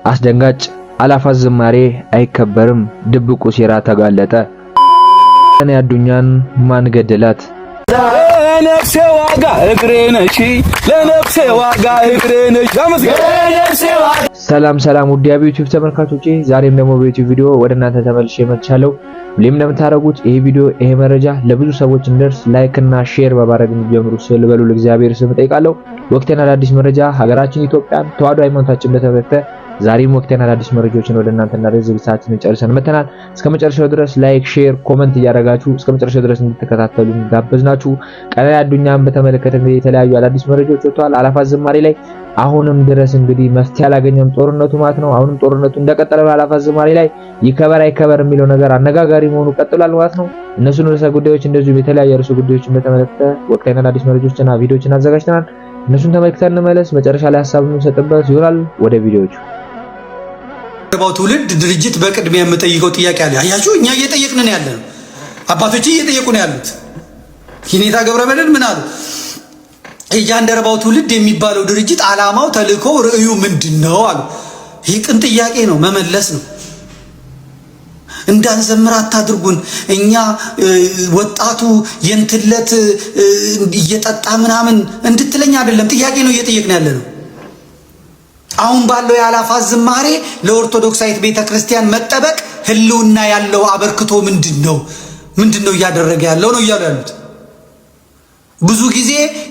አስደንጋጭ አላፋት ዝማሬ አይከበርም፣ ድብቁ ሴራ ተጋለጠ። እኔ አዱኛን ማን ገደላት? ለነፍሴ ዋጋ እግሬ ነሽ፣ ለነፍሴ ዋጋ እግሬ ነሽ። ሰላም ውድ የዩቲዩብ ተመልካቾቼ፣ ዛሬም ደግሞ በዩቲዩብ ቪዲዮ ወደ እናንተ ተመልሼ መጥቻለሁ። ሁሌም እንደምታደርጉት ይሄ ቪዲዮ ይሄ መረጃ ለብዙ ሰዎች እንዲደርስ ላይክ እና ሼር በማድረግ እንዲጀምሩ ስል በሉ ለእግዚአብሔር ስም ጠይቃለሁ። ወቅቴና አዲስ መረጃ ሀገራችን ኢትዮጵያን ተዋሕዶ ሃይማኖታችን በተመለከተ ዛሬም ወቅቴና አዲስ መረጃዎችን ወደ እናንተ እናደርስ ዝግጅታችንን ጨርሰን መተናል። እስከመጨረሻው ድረስ ላይክ፣ ሼር፣ ኮሜንት እያደረጋችሁ እስከመጨረሻው ድረስ እንድትከታተሉን ጋበዝናችሁ። ቀናይ አዱኛን በተመለከተ እንግዲህ የተለያዩ አዳዲስ መረጃዎች ወጥተዋል። አላፋት ዝማሬ ላይ አሁንም ድረስ እንግዲህ መፍትሄ አላገኘም ጦርነቱ ማለት ነው። አሁንም ጦርነቱ እንደቀጠለ ነው። አላፋት ዝማሬ ላይ ይከበር አይከበር የሚለው ነገር አነጋጋሪ መሆኑ ቀጥሏል ማለት ነው። እነሱን ርዕሰ ጉዳዮች እንደዚሁም የተለያዩ ርዕሰ ጉዳዮችን በተመለከተ ወቅታዊና አዲስ መረጃዎችና ቪዲዮዎችን አዘጋጅተናል። እነሱን ተመልክተን እንመለስ። መጨረሻ ላይ ሐሳብ የምንሰጥበት ይሆናል። ወደ ቪዲዮዎቹ ባው ትውልድ ድርጅት በቅድሚያ የምጠይቀው ጥያቄ አለ። አያችሁ እኛ እየጠየቅን ነው ያለነው። አባቶች እየጠየቁ ነው ያሉት። የኔታ ገብረመድህን ምን አሉ? የጃንደረባው ትውልድ የሚባለው ድርጅት ዓላማው፣ ተልእኮው፣ ርዕዩ ምንድነው አሉ። ይህ ቅን ጥያቄ ነው፣ መመለስ ነው። እንዳንዘምር አታድርጉን። እኛ ወጣቱ የንትለት እየጠጣ ምናምን እንድትለኝ አይደለም፣ ጥያቄ ነው እየጠየቅን ያለነው። አሁን ባለው የአላፋት ዝማሬ ለኦርቶዶክሳዊት ቤተክርስቲያን መጠበቅ ህልውና ያለው አበርክቶ ምንድነው እያደረገ ያለው ነው እያሉ ያሉት። ብዙ ጊዜ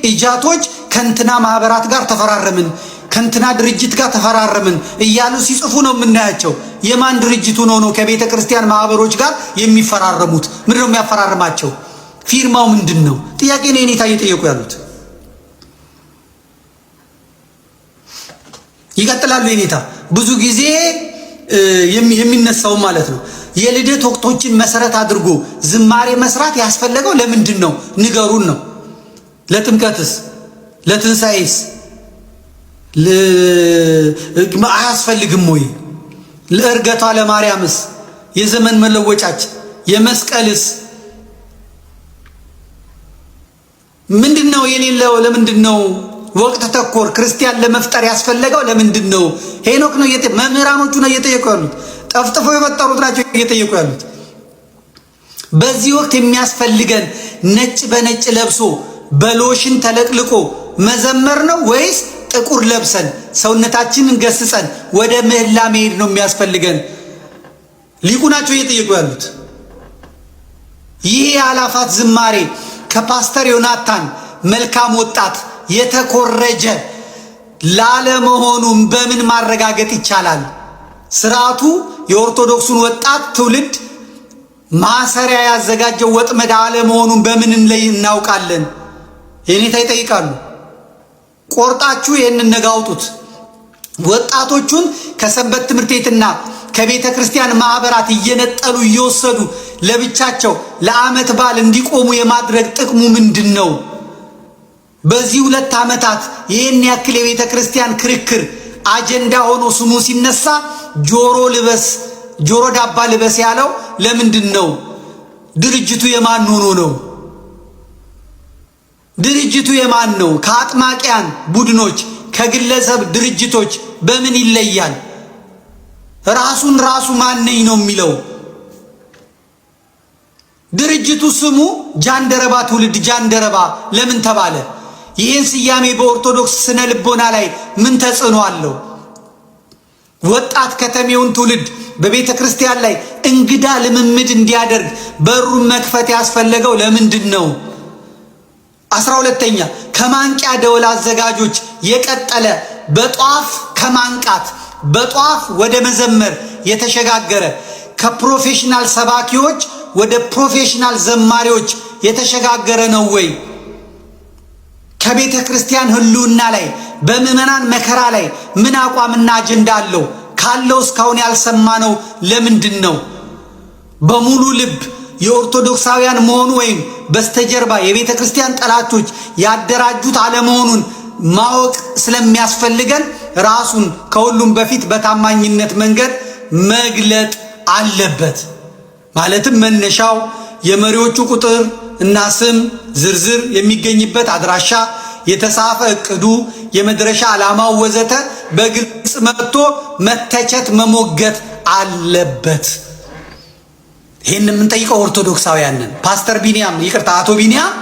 ኢጃቶች ከንትና ማህበራት ጋር ተፈራረምን፣ ከንትና ድርጅት ጋር ተፈራረምን እያሉ ሲጽፉ ነው የምናያቸው። የማን ድርጅቱ ነው ከቤተክርስቲያን ማህበሮች ጋር የሚፈራረሙት? ምንድነው የሚያፈራርማቸው? ፊርማው ምንድነው? ጥያቄ ነው የኔታ እየጠየቁ ያሉት። ይቀጥላሉ የኔታ። ብዙ ጊዜ የሚነሳው ማለት ነው የልደት ወቅቶችን መሰረት አድርጎ ዝማሬ መስራት ያስፈለገው ለምንድን ነው ንገሩን ነው። ለጥምቀትስ ለትንሳኤስ አያስፈልግም ወይ? ለእርገቷ ለማርያምስ፣ የዘመን መለወጫች፣ የመስቀልስ ምንድነው የሌለው? ለምንድነው ወቅት ተኮር ክርስቲያን ለመፍጠር ያስፈለገው? ለምንድነው? ሄኖክ ነው መምህራኖቹ ነው እየጠየቁ ያሉት። ጠፍጥፎ የፈጠሩት ናቸው እየጠየቁ ያሉት። በዚህ ወቅት የሚያስፈልገን ነጭ በነጭ ለብሶ በሎሽን ተለቅልቆ መዘመር ነው ወይስ ጥቁር ለብሰን ሰውነታችንን ገስጸን ወደ ምህላ መሄድ ነው የሚያስፈልገን? ሊቁ ናቸው እየጠየቁ ያሉት። ይህ የአላፋት ዝማሬ ከፓስተር ዮናታን መልካም ወጣት የተኮረጀ ላለመሆኑን በምን ማረጋገጥ ይቻላል? ስርዓቱ የኦርቶዶክሱን ወጣት ትውልድ ማሰሪያ ያዘጋጀው ወጥመድ አለመሆኑን በምን እናውቃለን? የኔታ ይጠይቃሉ። ቆርጣችሁ ይህንን ነገ አውጡት። ወጣቶቹን ከሰንበት ትምህርት ቤትና ከቤተ ክርስቲያን ማህበራት እየነጠሉ እየወሰዱ ለብቻቸው ለዓመት በዓል እንዲቆሙ የማድረግ ጥቅሙ ምንድን ነው? በዚህ 2 ዓመታት ይህን ያክል የቤተ ክርስቲያን ክርክር አጀንዳ ሆኖ ስሙ ሲነሳ ጆሮ ዳባ ልበስ ያለው ለምንድን ነው? ድርጅቱ የማን ሆኖ ነው? ድርጅቱ የማን ነው? ከአጥማቂያን ቡድኖች ከግለሰብ ድርጅቶች በምን ይለያል? ራሱ ማን ነኝ ነው የሚለው? ድርጅቱ ስሙ ጃንደረባ ትውልድ ጃንደረባ ለምን ተባለ? ይህን ስያሜ በኦርቶዶክስ ስነ ልቦና ላይ ምን ተጽዕኖ አለው? ወጣት ከተሜውን ትውልድ በቤተ ክርስቲያን ላይ እንግዳ ልምምድ እንዲያደርግ በሩን መክፈት ያስፈለገው ለምንድን ነው? 12ኛ ከማንቂያ ደወል አዘጋጆች የቀጠለ በጧፍ ከማንቃት በጧፍ ወደ መዘመር የተሸጋገረ ከፕሮፌሽናል ሰባኪዎች ወደ ፕሮፌሽናል ዘማሪዎች የተሸጋገረ ነው ወይ? ከቤተ ክርስቲያን ህልውና ላይ በምዕመናን መከራ ላይ ምን አቋምና አጀንዳ አለው? ካለው እስካሁን ያልሰማነው ለምንድን ነው? በሙሉ ልብ የኦርቶዶክሳውያን መሆኑ ወይም በስተጀርባ የቤተ ክርስቲያን ጠላቶች ያደራጁት አለመሆኑን ማወቅ ስለሚያስፈልገን ራሱን ከሁሉም በፊት በታማኝነት መንገድ መግለጥ አለበት። ማለትም መነሻው የመሪዎቹ ቁጥር እና ስም ዝርዝር የሚገኝበት አድራሻ፣ የተጻፈ እቅዱ፣ የመድረሻ ዓላማው ወዘተ በግልጽ መጥቶ መተቸት መሞገት አለበት። ይሄን የምንጠይቀው ኦርቶዶክሳውያንን ፓስተር ቢኒያም ይቅርታ አቶ ቢኒያም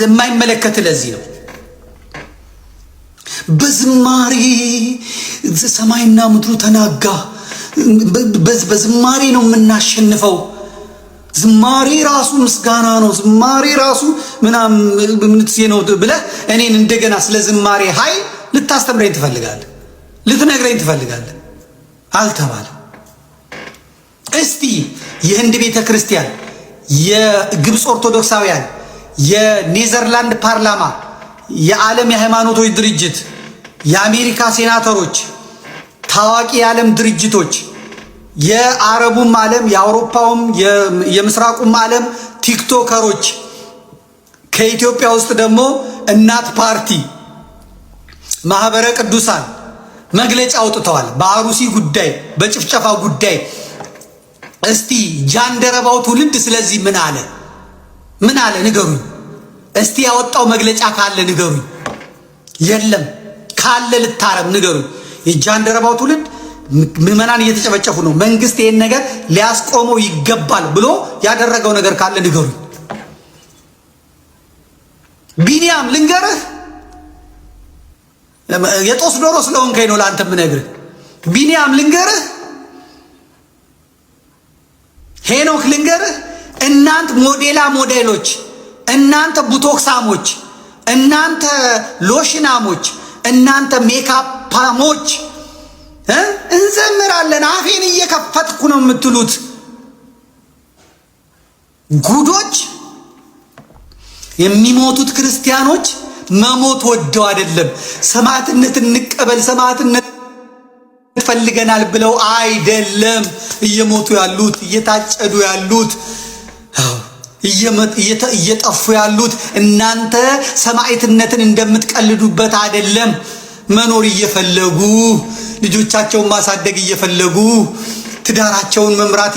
የማይመለከት ለዚህ ነው። በዝማሬ ሰማይና ምድሩ ተናጋ፣ በዝማሬ ነው የምናሸንፈው፣ ዝማሬ ራሱ ምስጋና ነው፣ ዝማሬ ራሱ ምናምን ነው ብለህ እኔን እንደገና ስለ ዝማሬ ኃይል ልታስተምረኝ ትፈልጋለህ? ልትነግረኝ ትፈልጋለህ? አልተባለም። እስቲ የህንድ ቤተ ክርስቲያን፣ የግብፅ ኦርቶዶክሳውያን፣ የኔዘርላንድ ፓርላማ፣ የዓለም የሃይማኖቶች ድርጅት፣ የአሜሪካ ሴናተሮች፣ ታዋቂ የዓለም ድርጅቶች፣ የአረቡም ዓለም የአውሮፓውም የምስራቁም ዓለም ቲክቶከሮች፣ ከኢትዮጵያ ውስጥ ደግሞ እናት ፓርቲ፣ ማህበረ ቅዱሳን መግለጫ አውጥተዋል በአሩሲ ጉዳይ፣ በጭፍጨፋ ጉዳይ። እስቲ ጃንደረባው ትውልድ ስለዚህ ምን አለ? ምን አለ ንገሩኝ። እስቲ ያወጣው መግለጫ ካለ ንገሩኝ። የለም ካለ ልታረም ንገሩኝ። የጃንደረባው ትውልድ ምዕመናን እየተጨፈጨፉ ነው፣ መንግስት ይሄን ነገር ሊያስቆመው ይገባል ብሎ ያደረገው ነገር ካለ ንገሩኝ። ቢኒያም ልንገርህ፣ የጦስ ዶሮ ስለሆንከኝ ነው ለአንተ የምነግርህ። ቢኒያም ልንገርህ፣ ሄኖክ ልንገርህ፣ እናንተ ሞዴሎች፣ እናንተ ቡቶክሳሞች፣ እናንተ ሎሽናሞች፣ እናንተ ሜካፓሞች እንዘምራለን አፌን እየከፈትኩ ነው የምትሉት ጉዶች፣ የሚሞቱት ክርስቲያኖች መሞት ወደው አይደለም፣ ሰማዕትነት እንቀበል ሰማዕትነት ፈልገናል ብለው አይደለም እየሞቱ ያሉት፣ እየታጨዱ ያሉት፣ እየጠፉ ያሉት። እናንተ ሰማዕትነትን እንደምትቀልዱበት አይደለም። መኖር እየፈለጉ ልጆቻቸውን ማሳደግ እየፈለጉ ትዳራቸውን መምራት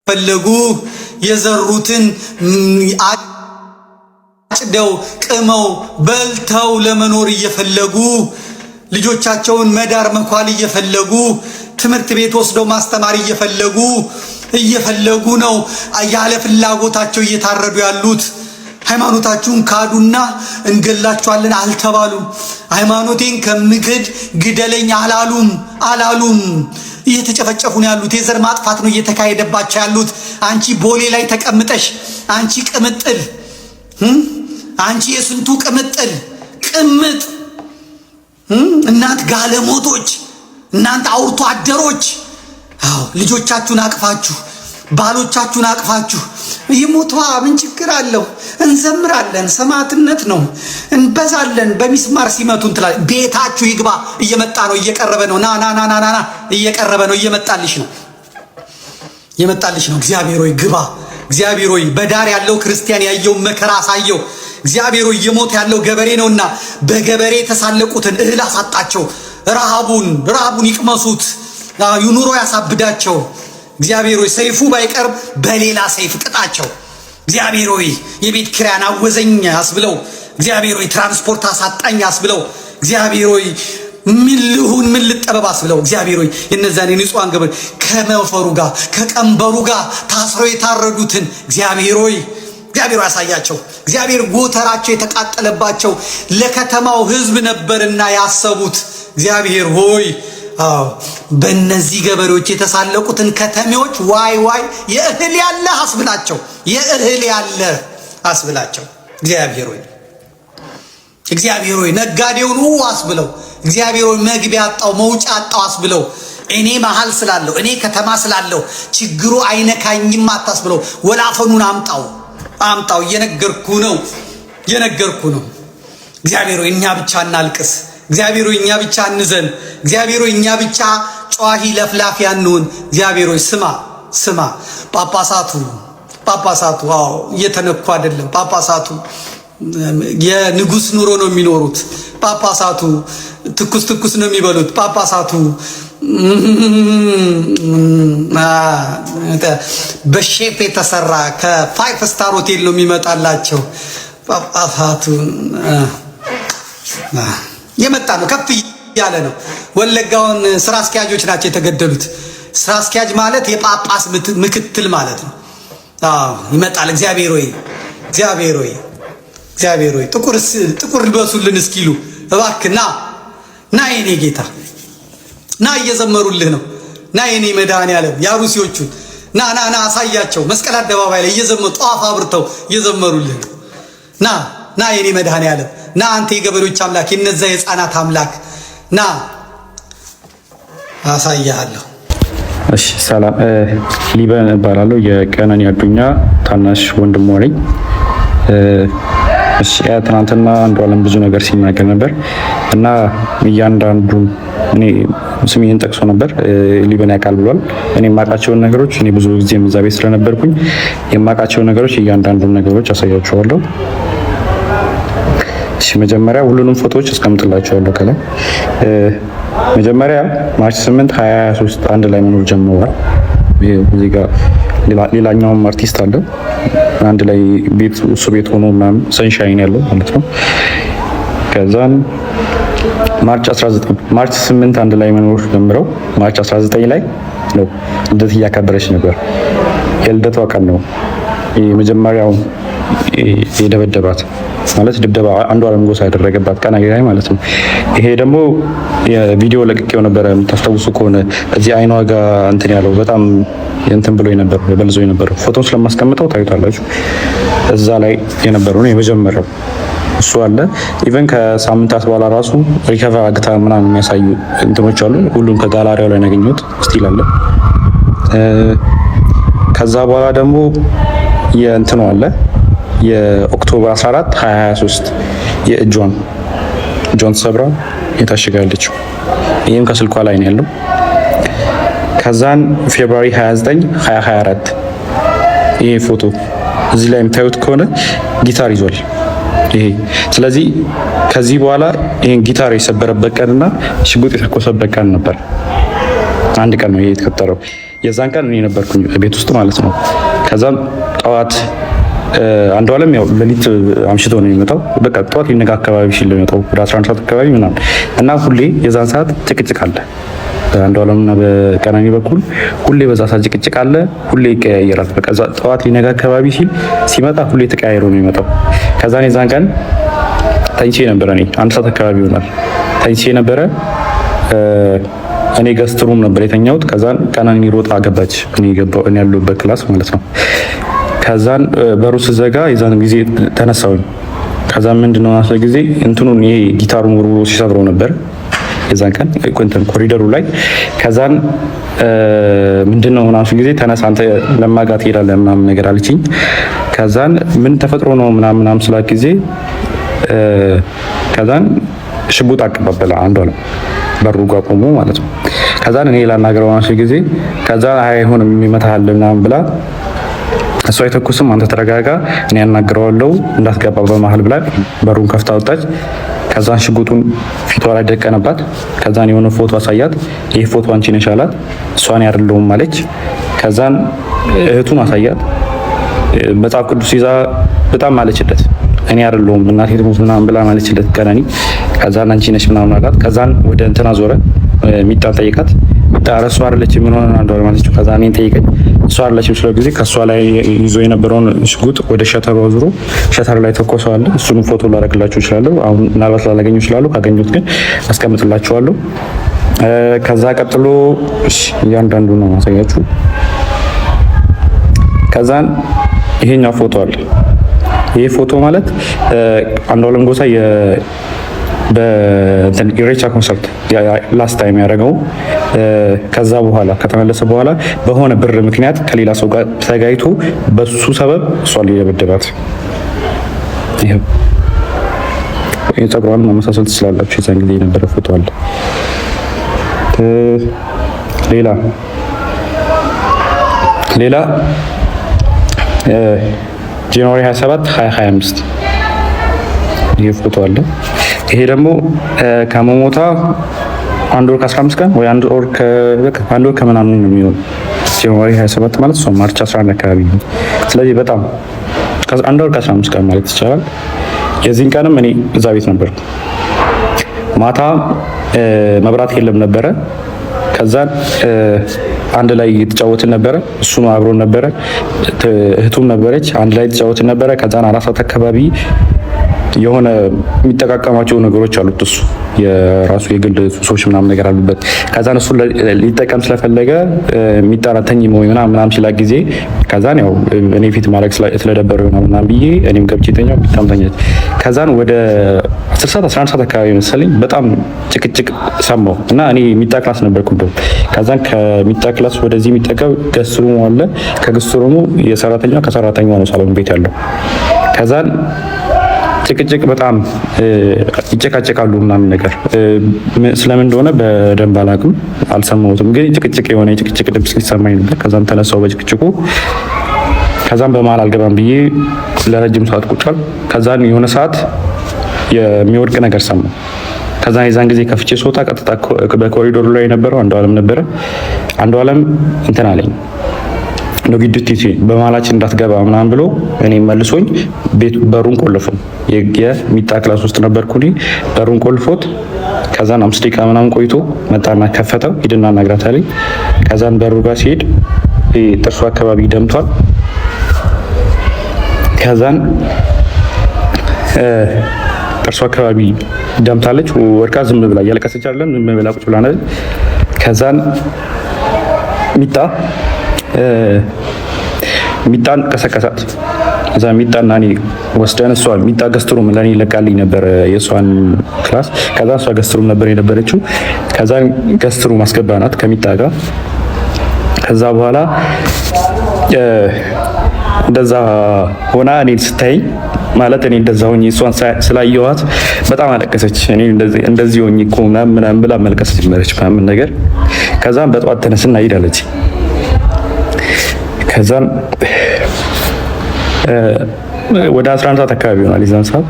እየፈለጉ የዘሩትን አጭደው ቅመው በልተው ለመኖር እየፈለጉ ልጆቻቸውን መዳር መኳል እየፈለጉ ትምህርት ቤት ወስደው ማስተማር እየፈለጉ ነው ያለ ፍላጎታቸው እየታረዱ ያሉት። ሃይማኖታችሁን ካዱና እንገላችኋለን አልተባሉም። ሃይማኖቴን ከምክድ ግደለኝ አላሉም። እየተጨፈጨፉ ነው ያሉት። የዘር ማጥፋት ነው እየተካሄደባቸው ያሉት። አንቺ ቦሌ ላይ ተቀምጠሽ አንቺ ቅምጥል፣ አንቺ የስንቱ ቅምጥል ቅምጥ፣ እናንተ ጋለሞቶች፣ እናንተ አውርቶ አደሮች፣ ልጆቻችሁን አቅፋችሁ ባሎቻችሁን አቅፋችሁ ይሞቷ ምን ችግር አለው? እንዘምራለን፣ ሰማዕትነት ነው፣ እንበዛለን። በሚስማር ሲመቱን ትላል። ቤታችሁ ይግባ። እየመጣ ነው፣ እየቀረበ ነው። ና እየቀረበ ነው፣ እየመጣልሽ ነው። እግዚአብሔር ሆይ ግባ። እግዚአብሔር ሆይ በዳር ያለው ክርስቲያን ያየው መከራ አሳየው። እግዚአብሔር ሆይ እየሞተ ያለው ገበሬ ነውና በገበሬ የተሳለቁትን እህል አሳጣቸው። ረሃቡን ይቅመሱት፣ ኑሮ ያሳብዳቸው። እግዚአብሔር ሆይ ሰይፉ ባይቀርብ በሌላ ሰይፍ ቅጣቸው። እግዚአብሔር ሆይ የቤት ኪራያን አወዘኝ አስብለው። እግዚአብሔር ሆይ ትራንስፖርት አሳጣኝ አስብለው። እግዚአብሔር ሆይ ምን ልሁን ምን ልጠበብ አስብለው። እግዚአብሔር ሆይ የነዛን የንጹሃን ገበሬ ከመፈሩ ጋር ከቀንበሩ ጋር ታስረው የታረዱትን እግዚአብሔር ሆይ ያሳያቸው። እግዚአብሔር ጎተራቸው የተቃጠለባቸው ለከተማው ሕዝብ ነበርና ያሰቡት እግዚአብሔር ሆይ በእነዚህ ገበሬዎች የተሳለቁትን ከተሜዎች ዋይ የእህል ያለ አስብላቸው። እግዚአብሔር ሆይ ነጋዴውን አስብለው። እግዚአብሔር ሆይ መግቢያ አጣው መውጫ አጣው አስብለው። እኔ መሃል ስላለው እኔ ከተማ ስላለው ችግሩ አይነካኝም አታስብለው። ወላፈኑን አምጣው። እየነገርኩ ነው። እግዚአብሔር ሆይ እኛ ብቻ እናልቅስ። እግዚአብሔር ሆይ እኛ ብቻ እንዘን። እግዚአብሔር ሆይ እኛ ብቻ ጨዋሂ ለፍላፊ አንሁን። እግዚአብሔር ሆይ ስማ። ጳጳሳቱ እየተነኩ አይደለም። ጳጳሳቱ የንጉስ ኑሮ ነው የሚኖሩት። ጳጳሳቱ ትኩስ ነው የሚበሉት። ጳጳሳቱ በሼፍ የተሰራ ከ5 ስታር ሆቴል ነው የሚመጣላቸው። ጳጳሳቱ የመጣ ነው፣ ከፍ ያለ ነው። ወለጋውን ስራ አስኪያጆች ናቸው የተገደሉት። ስራ አስኪያጅ ማለት የጳጳስ ምክትል ማለት ነው። አዎ ይመጣል። እግዚአብሔር ሆይ እግዚአብሔር ሆይ እግዚአብሔር ሆይ ጥቁር ልበሱልን እስኪሉ እባክህ ና የኔ ጌታ ና፣ እየዘመሩልህ ነው። ና የኔ መድኃኔዓለም ያሩሲዎቹን ና አሳያቸው። መስቀል አደባባይ ላይ እየዘመሩ ጧፍ አብርተው እየዘመሩልህ ነው። ና የኔ መድኃኔዓለም ና፣ አንተ የገበሬዎች አምላክ የነዛ የሕፃናት አምላክ ና አሳያለሁ። እሺ ሰላም፣ ሊበን እባላለሁ። የቀነኒ አዱኛ ታናሽ ወንድሟ ነኝ። እሺ ትናንትና አንዷለም ብዙ ነገር ሲናገር ነበር እና እያንዳንዱ እኔ ስሜን ጠቅሶ ነበር። ሊበን ያውቃል ብሏል። እኔ የማውቃቸውን ነገሮች እኔ ብዙ ጊዜ እዛ ቤት ስለነበርኩኝ የማውቃቸውን ነገሮች እያንዳንዱን ነገሮች አሳያቸዋለሁ። እሺ መጀመሪያ ሁሉንም ፎቶዎች አስቀምጥላቸዋለሁ ከላይ። መጀመሪያ ማርች 8 2023 አንድ ላይ መኖር ጀምረዋል። እዚህ ጋር ሌላኛውም አርቲስት አለ አንድ ላይ ቤት እሱ ቤት ሆኖ ምናምን ሰንሻይን ያለው ማለት ነው። ከዛን ማርች 8 አንድ ላይ መኖር ጀምረው ማርች 19 ላይ ነው ልደት እያከበረች ነበር። የልደቷ ቀን ነው የመጀመሪያው የደበደባት ማለት ድብደባ አንዷለም ጎሳ ያደረገባት ቀን ላይ ማለት ነው። ይሄ ደግሞ የቪዲዮ ለቅቄው ነበረ የምታስታውሱ ከሆነ እዚህ አይኗ ጋር እንትን ያለው በጣም እንትን ብሎ የነበረው በልዞ የነበረው ፎቶን ስለማስቀምጠው ታዩታላችሁ። እዛ ላይ የነበረው ነው የመጀመሪያው እሱ አለ። ኢቨን ከሳምንታት በኋላ ራሱ ሪከቨር አግታ ምናምን የሚያሳዩ እንትኖች አሉ። ሁሉም ከጋላሪያው ላይ ያገኘሁት ስቲል አለ። ከዛ በኋላ ደግሞ የእንትኑ አለ የኦክቶበር 14 2023 የእጇን ሰብራ የታሽጋለችው ይሄም ከስልኳ ላይ ነው ያለው። ከዛን ፌብሩዋሪ 29 2024 ይሄ ፎቶ እዚህ ላይ የምታዩት ከሆነ ጊታር ይዟል ይሄ። ስለዚህ ከዚህ በኋላ ይሄን ጊታር የሰበረበት ቀንና ሽጉጥ የተኮሰበት ቀን ነበር። አንድ ቀን ነው ይሄ የተከተረው። የዛን ቀን እኔ ነበርኩኝ ቤት ውስጥ ማለት ነው። ከዛም ጠዋት አንዷለም ያው ሌሊት አምሽቶ ነው የሚመጣው። በቃ ጠዋት ሊነጋ አካባቢ ሲል ነው የሚመጣው ወደ 11 ሰዓት አካባቢ ምናምን እና ሁሌ የዛን ሰዓት ጭቅጭቅ አለ በአንዷለምና በቀነኒ በኩል ሁሌ በዛ ሰዓት ጭቅጭቅ አለ። ሁሌ ይቀያየራል። በቃ ጠዋት ሊነጋ አካባቢ ሲመጣ ሁሌ ተቀያይሮ ነው የሚመጣው። ከዛን የዛን ቀን ተኝቼ ነበረ። እኔ 1 ሰዓት አካባቢ ይሆናል ተኝቼ ነበረ። እኔ ገስትሩም ነበር የተኛሁት። ከዛን ቀነኒ ሮጣ ገባች። እኔ ያለሁበት ክላስ ማለት ነው። ከዛን በሩ ስዘጋ የዛን ጊዜ ተነሳሁኝ። ከዛን ምንድነው አሰ ጊዜ እንትኑን ይሄ ጊታሩን ወርውሮ ሲሰብረው ነበር የዛን ቀን ኮንተን ኮሪደሩ ላይ። ከዛን ምንድነው አሰ ጊዜ ተነሳ አንተ ለማጋት ሄዳለህ ምናምን ነገር አለችኝ። ከዛን ምን ተፈጥሮ ነው ምናምን ስላት ጊዜ ከዛን ሽጉጥ አቀባበለ አንዷለም በሩ ጋር ቆሞ ማለት ነው። ከዛን እኔ ላናገረው አሰ ጊዜ ከዛን አይሆንም የሚመታሃል ምናምን ብላ እሷ አይተኩስም አንተ ተረጋጋ እኔ ያናግረዋለሁ እንዳትገባ በመሃል ብላ በሩን ከፍታ ወጣች። ከዛን ሽጉጡን ፊቷ ላይ ደቀነባት። ከዛን የሆነ ፎቶ አሳያት። ይሄ ፎቶ አንቺ ነሽ አላት። እሷን ያደለውም ማለች። ከዛን እህቱን አሳያት። መጽሐፍ ቅዱስ ይዛ በጣም ማለችለት። እኔ አይደለሁም እናቴ ትሙት ምናምን ብላ ማለችለት ቀነኒ። ከዛን አንቺ ነሽ ምናምን አላት። ከዛን ወደ እንትና ዞረ ሚጣን ጠይቃት። ሚጣ እሷ አይደለች ምን ሆነ አንዷለም ማለችው። ከዛን እኔን ጠይቀኝ እሷ አይደለችም ስለ ጊዜ ከሷ ላይ ይዞ የነበረውን ሽጉጥ ወደ ሸተሩ አዙሮ ሸተር ላይ ተኮሰዋል። እሱንም ፎቶ ላደርግላችሁ እችላለሁ። አሁን ምናልባት ላገኙ እችላለሁ። ካገኙት ግን አስቀምጥላችኋለሁ። ከዛ ቀጥሎ እያንዳንዱ ነው ማሳያችሁ። ከዛን ይሄኛው ፎቶ አለ። ይሄ ፎቶ ማለት አንዷለም ጎሳ በኢሬቻ ኮንሰርት ላስት ታይም ያደረገው ከዛ በኋላ ከተመለሰ በኋላ በሆነ ብር ምክንያት ከሌላ ሰው ጋር ተጋይቶ በሱ ሰበብ እሷ ሊደበደባት። ይሄ የፀጉሯን ማመሳሰል ትችላላችሁ። የዛን ጊዜ የነበረ ፎቶ አለ። ሌላ ጃንዋሪ 27 2025 ይሄ ፎቶ አለ። ይሄ ደግሞ ከመሞታ 1 ወር ከ15 ቀን ወይ 1 ወር ከምናምን ነው የሚሆነው። ጃንዋሪ 27 ማለት ነው ማርች 11 አካባቢ ነው። ስለዚህ በጣም 1 ወር ከ15 ቀን ማለት ይቻላል። የዚህን ቀንም እኔ እዛ ቤት ነበርኩ። ማታ መብራት የለም ነበረ። ከዛን አንድ ላይ እየተጫወትን ነበረ። እሱ ነው አብሮን ነበረ። እህቱም ነበረች። አንድ ላይ እየተጫወትን ነበረ። ከዛን 4 ሰዓት አካባቢ የሆነ የሚጠቃቀማቸው ነገሮች አሉት። እሱ የራሱ የግል ሱሶች ምናምን ነገር አሉበት። ከዛን እሱ ሊጠቀም ስለፈለገ የሚጣራተኝ ምናምን ሲላ ጊዜ ከዛን ያው እኔ ፊት ማድረግ ስለደበረው ምናምን ብዬ እኔም ገብቼ ተኛው። ቢታምተኛች ከዛን ወደ 10 ሰዓት 11 ሰዓት አካባቢ መሰለኝ በጣም ጭቅጭቅ ሰማሁ እና እኔ ሚጣ ክላስ ነበርኩበት። ከዛን ከሚጣ ክላስ ወደዚህ የሚጠቀው ገስሩሙ አለ። ከገስሩሙ የሰራተኛው ከሰራተኛው ነው ሳሎን ቤት ያለው። ከዛን ጭቅጭቅ በጣም ይጨቃጨቃሉ ምናምን ነገር ስለምን እንደሆነ በደንብ አላውቅም፣ አልሰማሁትም። ግን ጭቅጭቅ የሆነ የጭቅጭቅ ድምጽ ሲሰማኝ ነበር። ከዛም ተነሳው በጭቅጭቁ። ከዛም በመሀል አልገባም ብዬ ለረጅም ሰዓት ቁጭ አልኩ። ከዛን የሆነ ሰዓት የሚወድቅ ነገር ሰማሁ። ከዛን የዛን ጊዜ ከፍቼ ስወጣ ቀጥታ በኮሪዶር ላይ የነበረው አንዱዓለም ነበረ። አንዱዓለም እንትን አለኝ ነው ግድትቲ በመሀላችን እንዳትገባ ምናምን ብሎ እኔ መልሶኝ ቤት በሩን ቆልፎ የሚጣ ክላስ ውስጥ ነበርኩኝ። በሩን ቆልፎት ከዛን 5 ደቂቃ ምናምን ቆይቶ መጣና ከፈተው። ሂድና እናግራት አለኝ። ከዛን በሩ ጋር ሲሄድ ጥርሱ አካባቢ ደምቷል። ከዛን ጥርሱ አካባቢ ደምታለች። ወርቃ ዝም ብላ እያለቀሰች አይደለም፣ ዝም ብላ ቁጭ ብላ ነው። ከዛን ሚጣን ቀሰቀሳት። እዛ ሚጣና እኔ ወስደን እሷ ሚጣ ገስትሩም ለኔ ለቃልኝ ነበር የሷን ክላስ። ከዛ እሷ ገስትሩም ነበር የነበረችው። ከዛ ገስትሩም ማስገባናት ከሚጣ ጋር። ከዛ በኋላ እንደዛ ሆና እኔ ስታይ ማለት እኔ እንደዛ ሆኜ እሷን ስላየኋት በጣም አለቀሰች። እኔ እንደዚህ ሆኜ እኮ ምናምን ብላ መልቀስ ጀመረች ምናምን ነገር። ከዛም በጠዋት ተነስና ሄዳለች። ከዛም ወደ 11 ሰዓት አካባቢ ይሆናል የዛን ሰዓት።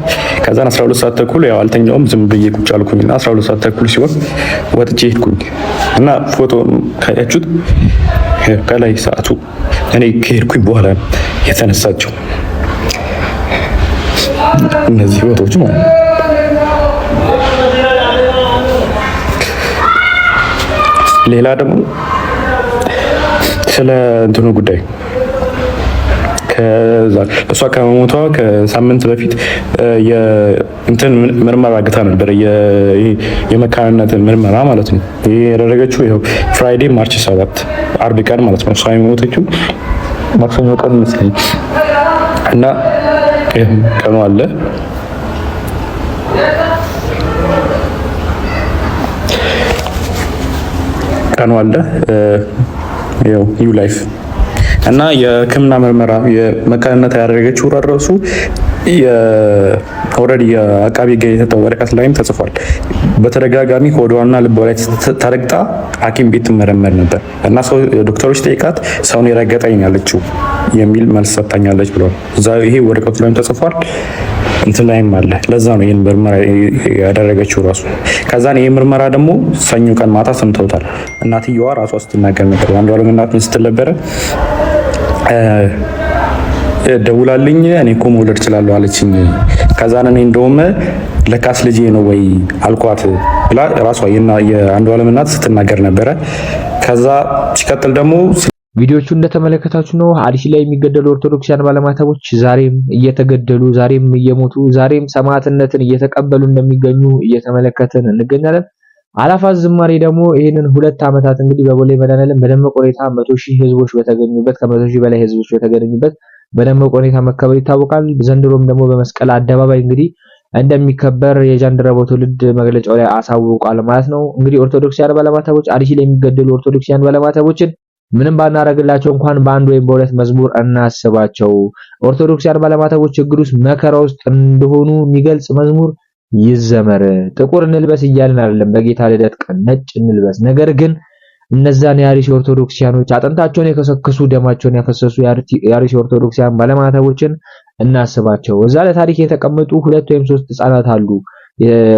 ከዛን 12 ሰዓት ተኩል ያው አልተኛውም፣ ዝም ብዬ ቁጭ አልኩኝና 12 ሰዓት ተኩል ሲሆን ወጥቼ ሄድኩኝ እና ፎቶ ካያችሁት ከላይ ሰዓቱ እኔ ከሄድኩኝ በኋላ የተነሳቸው እነዚህ ፎቶዎች ማለት ነው። ሌላ ደግሞ ስለ እንትኑ ጉዳይ ከዛ እሷ ከመሞቷ ከሳምንት በፊት የእንትን ምርመራ አግታ ነበር። የመካንነት ምርመራ ማለት ነው። ይሄ ያደረገችው ይኸው ፍራይዴ ማርች 7 አርብ ቀን ማለት ነው። እሷ የሞተችው ማክሰኞ ቀን መሰለኝ እና ቀኑ አለ ያው ኒው ላይፍ እና የሕክምና ምርመራ የመካንነት ያደረገችው ራሱ ኦልሬዲ የአቃቤ ሕግ የተሰጠው ወረቀት ላይም ተጽፏል። በተደጋጋሚ ሆዷና ልቧ ላይ ተረግጣ ሐኪም ቤት ትመረመር ነበር እና ዶክተሮች ጠይቃት ሰውን የረገጠኝ ያለችው የሚል መልስ ሰጣኛለች ብሏል። እዛ ይሄ ወረቀቱ ላይም ተጽፏል፣ እንትን ላይም አለ። ለዛ ነው ይሄን ምርመራ ያደረገችው ራሱ። ከዛን ይሄ ምርመራ ደግሞ ሰኞ ቀን ማታ ሰምተውታል። እናትየዋ ራሷ ስትናገር ነበር። አንዱዓለም እናት ምን ስትል ነበረ? ደውላልኝ እኔ እኮ መውለድ እችላለሁ አለችኝ። ከዛን እኔ እንደውም ለካስ ልጄ ነው ወይ አልኳት ብላ ራሷ የአንዱዓለም እናት ስትናገር ነበረ። ከዛ ሲቀጥል ደግሞ ቪዲዮቹ እንደተመለከታችሁ ነው አዲስ ላይ የሚገደሉ ኦርቶዶክሳውያን ባለማተቦች ዛሬም እየተገደሉ ዛሬም እየሞቱ ዛሬም ሰማዕትነትን እየተቀበሉ እንደሚገኙ እየተመለከትን እንገኛለን። አላፋት ዝማሬ ደግሞ ይህንን 2 ዓመታት እንግዲህ በቦሌ መድኃኔዓለም በደመቀ ሁኔታ 100,000 ህዝቦች በተገኙበት ከ100,000 በላይ ህዝቦች በተገኙበት በደመቀ ሁኔታ መከበር ይታወቃል። ዘንድሮም ደግሞ በመስቀል አደባባይ እንግዲህ እንደሚከበር የጃንደረባው ትውልድ መግለጫው ላይ አሳውቋል ማለት ነው። እንግዲህ ኦርቶዶክሳውያን ባለማተቦች አዲስ ላይ የሚገደሉ ኦርቶዶክሳውያን ባለማተቦችን ምንም ባናረግላቸው እንኳን በአንድ ወይም በሁለት መዝሙር እናስባቸው። ኦርቶዶክሳውያን ባለማተቦች ችግር ውስጥ መከራ ውስጥ እንደሆኑ የሚገልጽ መዝሙር ይዘመር። ጥቁር እንልበስ እያልን አይደለም፣ በጌታ ልደት ቀን ነጭ እንልበስ። ነገር ግን እነዛን የአርሲ ኦርቶዶክሲያኖች አጥንታቸውን የከሰከሱ ደማቸውን ያፈሰሱ የአርሲ ኦርቶዶክሲያን ባለማተቦችን እናስባቸው። እዛ ለታሪክ የተቀመጡ 2 ወይም 3 ህፃናት አሉ፣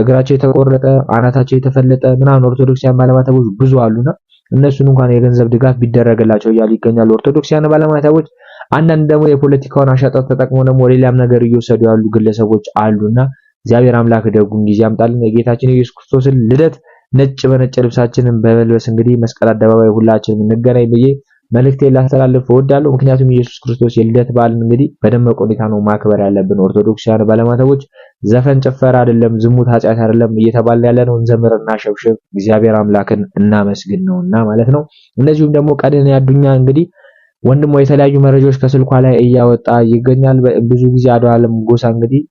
እግራቸው የተቆረጠ አናታቸው የተፈለጠ ምናምን ኦርቶዶክሲያን ባለማተቦች ብዙ አሉና እነሱን እንኳን የገንዘብ ድጋፍ ቢደረግላቸው እያሉ ይገኛሉ ኦርቶዶክሲያን ባለማተቦች። አንዳንድ ደግሞ የፖለቲካውን አሻጥር ተጠቅመው ደግሞ ሌላም ነገር እየወሰዱ ያሉ ግለሰቦች አሉና እግዚአብሔር አምላክ ደጉን ጊዜ ያምጣልን። የጌታችን የኢየሱስ ክርስቶስን ልደት ነጭ በነጭ ልብሳችንን በመልበስ እንግዲህ መስቀል አደባባይ ሁላችንም እንገናኝ ብዬ መልእክቴን ላስተላልፍ እወዳለሁ። ምክንያቱም ኢየሱስ ክርስቶስ የልደት በዓልን እንግዲህ በደመቀ ሁኔታ ነው ማክበር ያለብን። ኦርቶዶክሳውያን ባለማተቦች ዘፈን፣ ጭፈራ አይደለም፣ ዝሙት ኃጢአት አይደለም እየተባለ ያለነው እንዘምርና ሸብሸብ እግዚአብሔር አምላክን እናመስግን ነውና ማለት ነው። እንደዚሁም ደግሞ ቀነኒ አዱኛ እንግዲህ ወንድሟ የተለያዩ መረጃዎች ከስልኳ ላይ እያወጣ ይገኛል። ብዙ ጊዜ አድዋለም ጎሳ እንግዲህ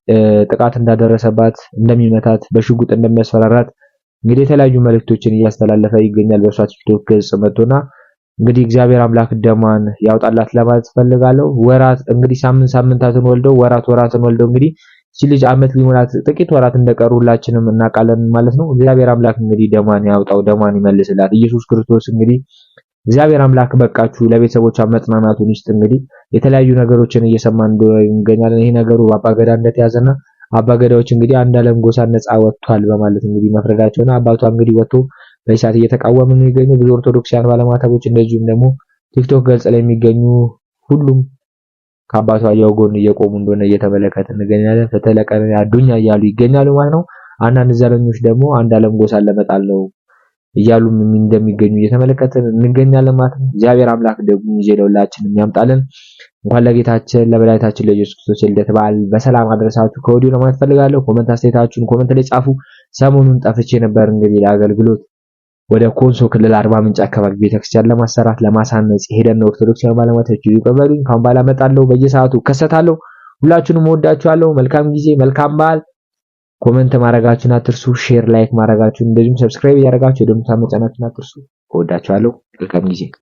ጥቃት እንዳደረሰባት፣ እንደሚመታት፣ በሽጉጥ እንደሚያስፈራራት እንግዲህ የተለያዩ መልእክቶችን እያስተላለፈ ይገኛል በሷ ቲክቶክ ገጽ መጥቶና እንግዲህ እግዚአብሔር አምላክ ደሟን ያውጣላት ለማለት ፈልጋለሁ። ወራት እንግዲህ ሳምንታትን ወልደው ወራትን ወልደው እንግዲህ እቺ ልጅ አመት ሊሞላት ጥቂት ወራት እንደቀሩ ሁላችንም እናውቃለን ማለት ነው። እግዚአብሔር አምላክ እንግዲህ ደሟን ያውጣው፣ ደሟን ይመልስላት። ኢየሱስ ክርስቶስ እንግዲህ እግዚአብሔር አምላክ በቃችሁ ለቤተሰቦቿ መጽናናቱን ይስጥ። እንግዲህ የተለያዩ ነገሮችን እየሰማን እንገኛለን። ይሄ ነገሩ በአባገዳ እንደተያዘና አባገዳዎች እንግዲህ አንዱዓለም ጎሳ ነፃ ወጥቷል በማለት እንግዲህ መፍረዳቸውና አባቷ እንግዲህ ወጥቶ በኢሳት እየተቃወሙ ነው የሚገኙ ብዙ ኦርቶዶክሳውያን ባለማተቦች እንደዚሁም ደግሞ ቲክቶክ ገጽ ላይ የሚገኙ ሁሉም ከአባቷ ጎን እየቆሙ እንደሆነ እየተመለከትን እንገኛለን። ፍትህ ለቀነኒ አዱኛ እያሉ ይገኛሉ ማለት ነው። አንዳንድ ዘረኞች ደግሞ አንዱዓለም ጎሳን ለመጣል ነው እያሉም እንደሚገኙ እየተመለከትን እንገኛለን ማለት ነው። እግዚአብሔር አምላክ ደግሞ ጊዜ ለሁላችንም ያምጣልን። እንኳን ለጌታችን ለመድኃኒታችን ለኢየሱስ ክርስቶስ የልደት በዓል በሰላም አደረሳችሁ ከወዲሁ ለማለት ፈልጋለሁ። ኮሜንት አስተያየታችሁን ኮሜንት ላይ ጻፉ። ሰሞኑን ጠፍቼ ነበር እንግዲህ ለአገልግሎት ወደ ኮንሶ ክልል አርባ ምንጭ አካባቢ ቤተክርስቲያን ለማሰራት ለማሳነጽ ሄደን ነው። ኦርቶዶክሳውያን ባለማተቦች ይቀበሉኝ። ካሁን በኋላ እመጣለሁ፣ በየሰዓቱ እከሰታለሁ። ሁላችሁንም እወዳችኋለሁ። መልካም ጊዜ፣ መልካም በዓል። ኮሜንት ማድረጋችሁን አትርሱ። ሼር ላይክ ማድረጋችሁን እንደዚሁም ሰብስክራይብ ያደረጋችሁ የደወል ምልክቱን መጫናችሁን አትርሱ። እወዳችኋለሁ። መልካም ጊዜ